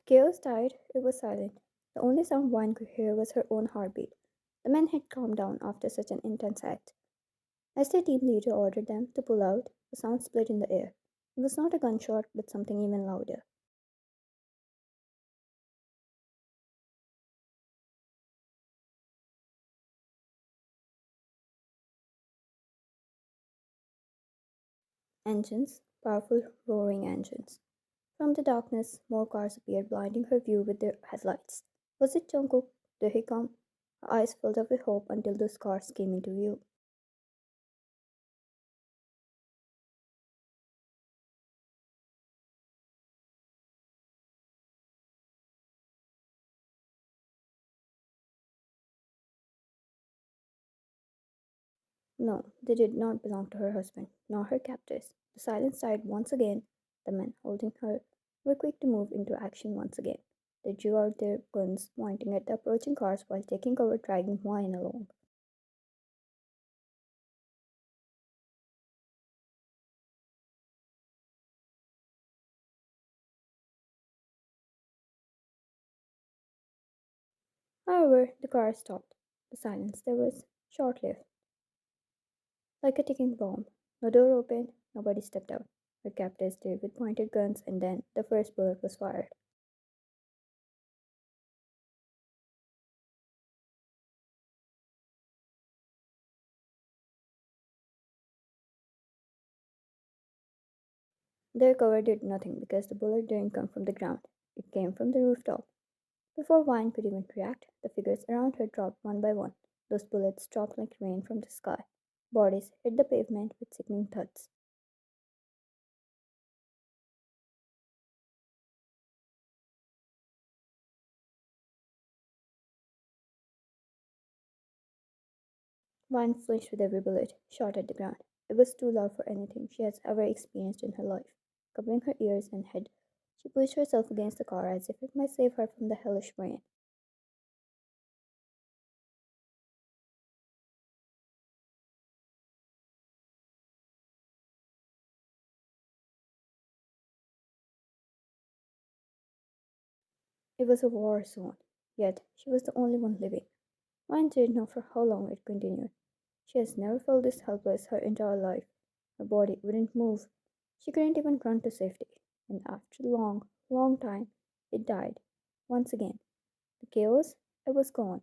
Chaos died, it was silent. The only sound one could hear was her own heartbeat. The men had calmed down after such an intense act. As their team leader ordered them to pull out, a sound split in the air. It was not a gunshot, but something even louder. Engines, powerful roaring engines. From the darkness, more cars appeared, blinding her view with their headlights. Was it Jungkook? Did he come? Her eyes filled up with hope until those cars came into view. No, they did not belong to her husband, nor her captors. The silence died once again. The men holding her were quick to move into action once again. They drew out their guns, pointing at the approaching cars while taking cover, dragging Wine along. However, the car stopped. The silence there was short lived, like a ticking bomb. No door opened, nobody stepped out. Her captors did with pointed guns, and then the first bullet was fired. Their cover did nothing because the bullet didn't come from the ground. It came from the rooftop. Before Wine could even react, the figures around her dropped one by one. Those bullets dropped like rain from the sky. Bodies hit the pavement with sickening thuds. Wine flinched with every bullet shot at the ground. It was too loud for anything she has ever experienced in her life. Covering her ears and head, she pushed herself against the car as if it might save her from the hellish rain. It was a war zone, yet she was the only one living. Wine didn't know for how long it continued. She has never felt this helpless her entire life. Her body wouldn't move. She couldn't even run to safety. And after a long, long time, it died. Once again. The chaos, it was gone.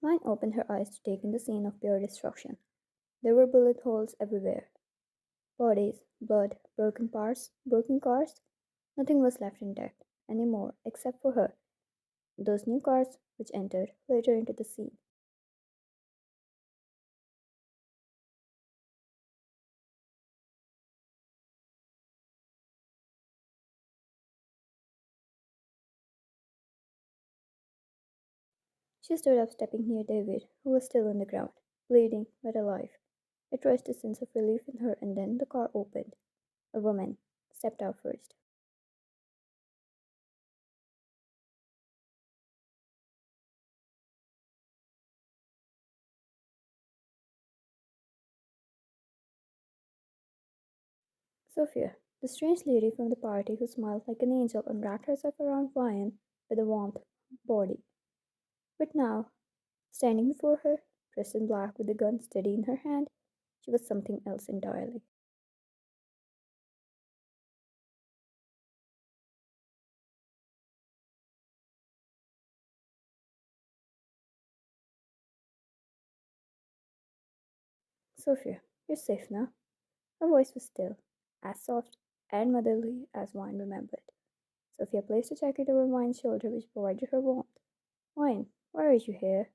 Mine opened her eyes to take in the scene of pure destruction. There were bullet holes everywhere. Bodies, blood, broken parts, broken cars. Nothing was left intact anymore except for her. Those new cars which entered later into the scene. She stood up, stepping near David, who was still on the ground, bleeding but alive. It rushed a sense of relief in her, and then the car opened. A woman stepped out first. Sophia, the strange lady from the party who smiled like an angel and wrapped herself around Ryan with a warm body. But now, standing before her, dressed in black with the gun steady in her hand, she was something else entirely. Sophia, you're safe now. Her voice was still, as soft and motherly as Wine remembered. Sophia placed a jacket over Wine's shoulder, which provided her warmth. Wine, why are you here?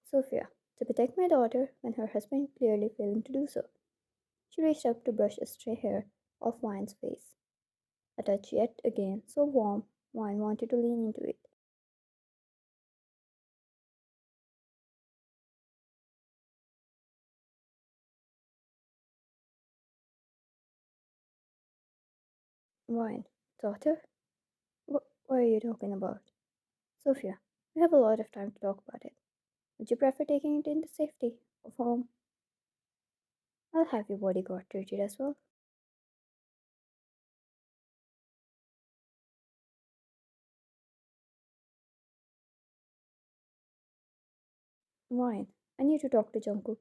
Sophia, to protect my daughter when her husband clearly failing to do so. She reached up to brush a stray hair off Wine's face. A touch yet again so warm, Wine wanted to lean into it. Wine. Daughter? What are you talking about? Sophia, we have a lot of time to talk about it. Would you prefer taking it in the safety of home? I'll have your bodyguard treated as well. Wine. I need to talk to Jungkook.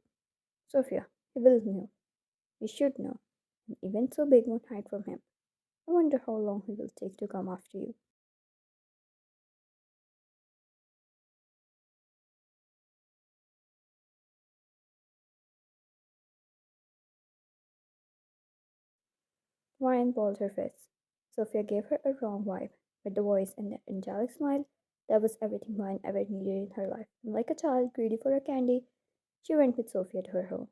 Sophia, he will know. He should know. An event so big won't hide from him. I wonder how long he will take to come after you. Ryan balled her fists. Sophia gave her a wrong vibe, but the voice and the angelic smile, that was everything Ryan ever needed in her life. And like a child greedy for a candy, she went with Sophia to her home.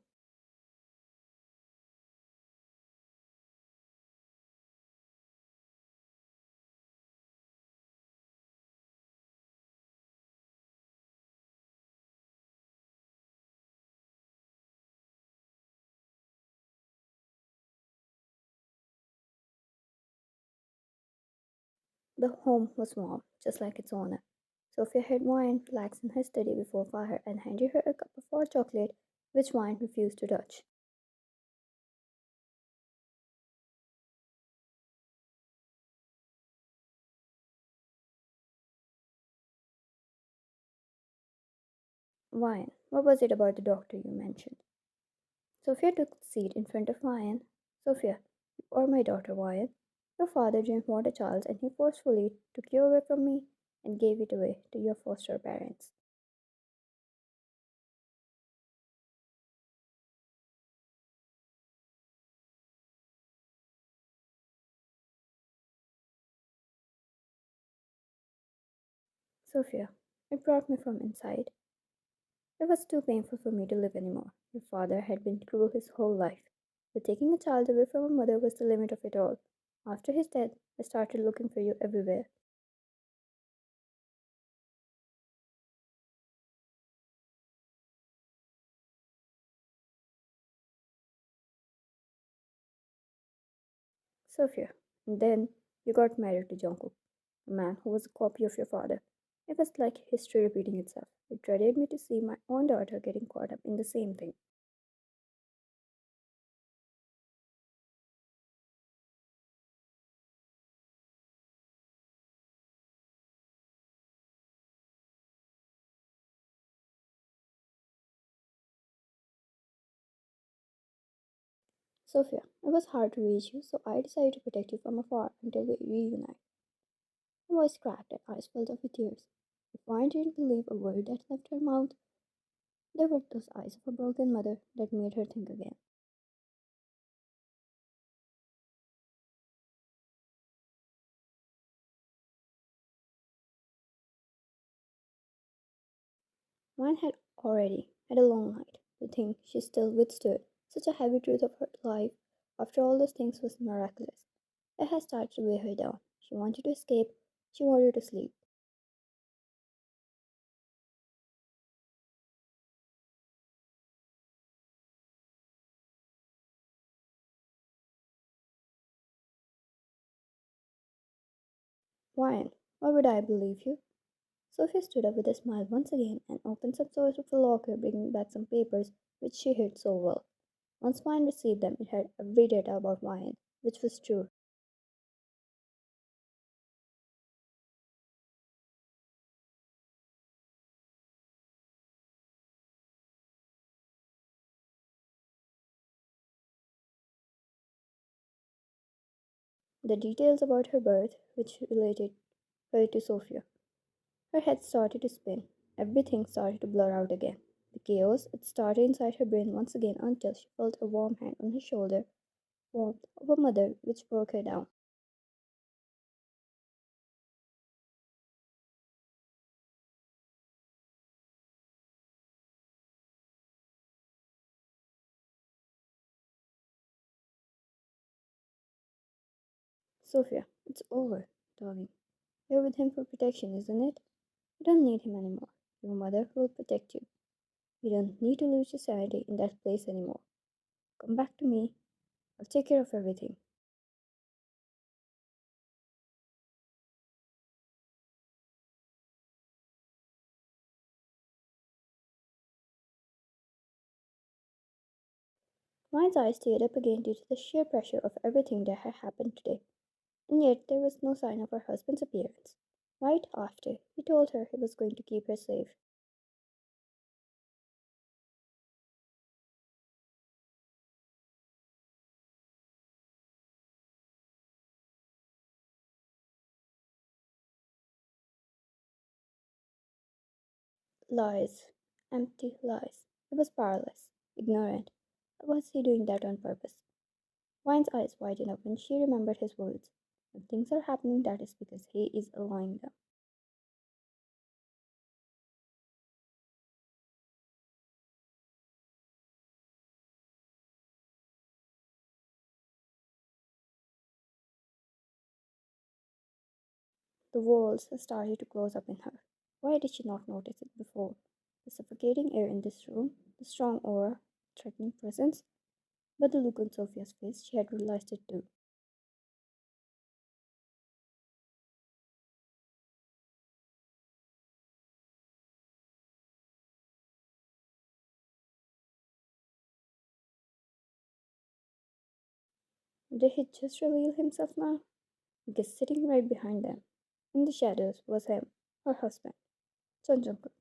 The home was warm, just like its owner. Sophia had wine relaxed in her study before fire and handed her a cup of hot chocolate, which wine refused to touch. Wine, what was it about the doctor you mentioned? Sophia took the seat in front of Ryan. Sophia, you are my daughter, Ryan. Your father didn't want a child and he forcefully took you away from me and gave it away to your foster parents. Sophia, it brought me from inside. It was too painful for me to live anymore. Your father had been cruel his whole life, but taking a child away from a mother was the limit of it all. After his death, I started looking for you everywhere. Sophia, and then you got married to Jungkook, a man who was a copy of your father. It was like history repeating itself. It dreaded me to see my own daughter getting caught up in the same thing. Sophia, it was hard to reach you, so I decided to protect you from afar until we reunite. Her voice cracked and eyes filled up with tears. If I didn't believe a word that left her mouth, they were those eyes of a broken mother that made her think again. Mine had already had a long night. To think she still withstood such a heavy truth of her life after all those things was miraculous. It had started to weigh her down. She wanted to escape. She wanted to sleep. Why? Why would I believe you? Sophie stood up with a smile once again and opened some sort of a locker, bringing back some papers which she hid so well. Once Wine received them, it had every detail about Wine, which was true. The details about her birth, which related her to Sophia. Her head started to spin. Everything started to blur out again. The chaos, it started inside her brain once again until she felt a warm hand on her shoulder, warmth of a mother which broke her down. Sophia, it's over, darling. You're with him for protection, isn't it? You don't need him anymore. Your mother will protect you. You don't need to lose your sanity in that place anymore. Come back to me. I'll take care of everything. Ryan's eyes teared up again due to the sheer pressure of everything that had happened today, and yet there was no sign of her husband's appearance. Right after he told her he was going to keep her safe. Lies. Empty lies. He was powerless, ignorant. Or was he doing that on purpose? Ryan's eyes widened up when she remembered his words. When things are happening, that is because he is allowing them. The walls started to close up in her. Why did she not notice it before? The suffocating air in this room, the strong aura, threatening presence. But the look on Sophia's face, she had realized it too. Did he just reveal himself now? Because sitting right behind them, in the shadows, was him, her husband, Jungkook.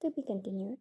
To be continued.